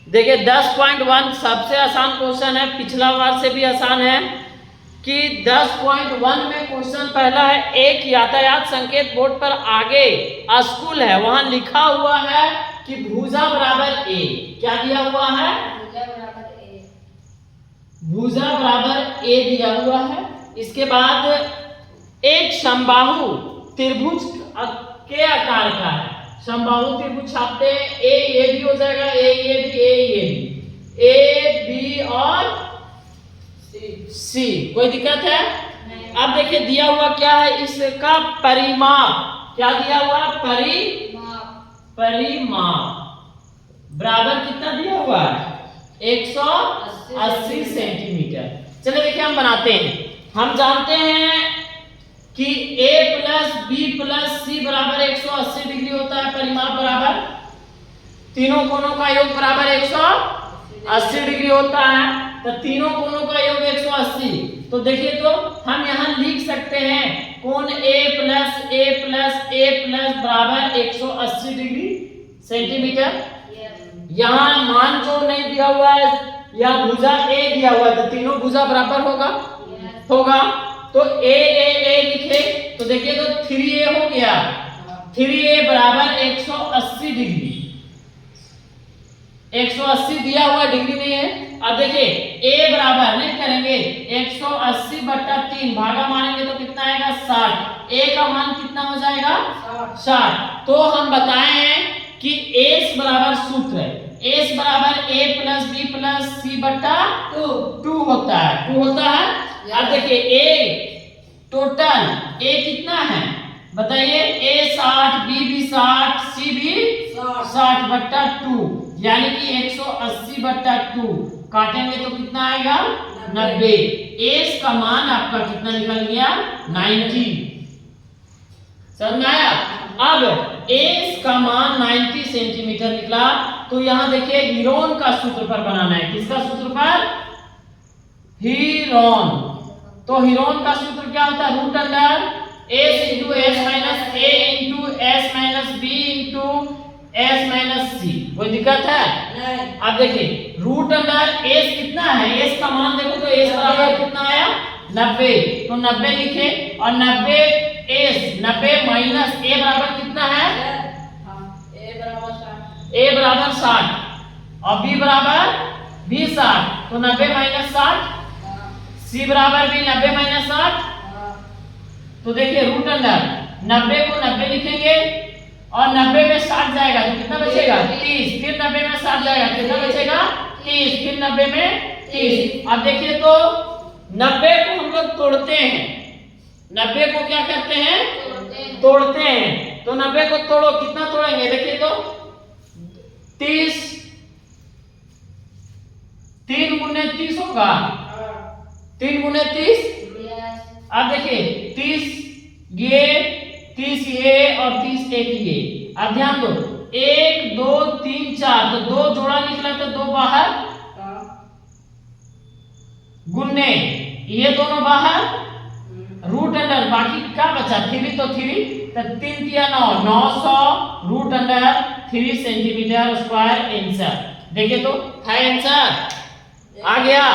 देखिए 10.1 सबसे आसान क्वेश्चन है, पिछला बार से भी आसान है कि 10.1 में क्वेश्चन पहला है, एक यातायात संकेत बोर्ड पर आगे स्कूल है, वहां लिखा हुआ है कि भुजा बराबर ए। क्या दिया हुआ है? भुजा बराबर ए दिया हुआ है। इसके बाद एक समबाहु त्रिभुज के आकार का है, समबाहु त्रिभुज छापते हैं, ए भी हो जाएगा, ए बी और सी। कोई दिक्कत है? अब देखिए दिया हुआ क्या है, इसका परिमाप क्या दिया हुआ है? परिमाप बराबर कितना दिया हुआ है? 180 सेंटीमीटर। चलिए देखिए हम बनाते हैं। हम जानते हैं कि a प्लस बी प्लस सी बराबर 180 डिग्री होता है। परिमाप बराबर तीनों कोणों का योग बराबर 180 डिग्री होता है, तो तीनों कोणों का योग 180। तो देखिए तो हम यहाँ लिख सकते हैं कोण a प्लस बराबर 180 डिग्री सेंटीमीटर। यहाँ मान जो नहीं दिया हुआ है, या भुजा a दिया हुआ है, तो तीनों भुजा बराबर होगा। तो ए लिखे तो देखिए तो 3a हो गया, 3a बराबर 180 डिग्री। 180 दिया हुआ डिग्री नहीं है। अब देखिए a बराबर नहीं करेंगे 180/3 भागा मारेंगे तो कितना आएगा? 60। a का मान कितना हो जाएगा? 60। तो हम बताए हैं कि s बराबर सूत्र है, s बराबर a प्लस बी प्लस सी बटा 2 होता है। अब देखिए a टोटल a कितना है बताइए? a 60, b भी 60, c भी 60/2, यानी कि 180/2 काटेंगे तो कितना आएगा? 90। s का मान आपका कितना निकल गया? 90। समझ में आया? अब s का मान 90 सेंटीमीटर निकला, तो यहां देखिए हीरोन का सूत्र पर बनाना है। किसका सूत्र पर? हीरोन। तो हीरोन का सूत्र क्या होता है? Root under s into s minus a into s minus b into s minus c। कोई दिक्कत है? नहीं। अब देखिए रूट अंडर s कितना है? s का मान देखो तो s बराबर कितना आया? 90। तो 90 लिखे, और 90 माइनस a बराबर कितना है? a बराबर 60 और b बराबर भी 60। तो 90 माइनस 60, c बराबर भी 90 माइनस 60। तो देखिए रूट अंडर 90 को 90 लिखेंगे, और 90 में 60 जाएगा तो कितना बचेगा? 30। फिर 90 में 60 जाएगा, कितना बचेगा? 30। फिर 90 में 30। अब देखिए तो 90 को हम लोग तोड़ते हैं। 90 को क्या करते हैं? तोड़ते हैं। तो 90 को तोड़ो, कितना तोड़ेंगे? देखिए तो 30, 3 गुने 30 होगा, 3 गुने 30। अब देखिए 30 ये, 30 ये और 30 एक ये। अब ध्यान दो 1 2 3 4, तो 2 जोड़ा निकला तो 2 बाहर, गुन्ने ये दोनों बाहर, रूट अंडर बाकी क्या बचा? 3 तो 3, तो 3 3 9, 900 root under 3 centimetre square answer. देखिए तो है आंसर आ गया।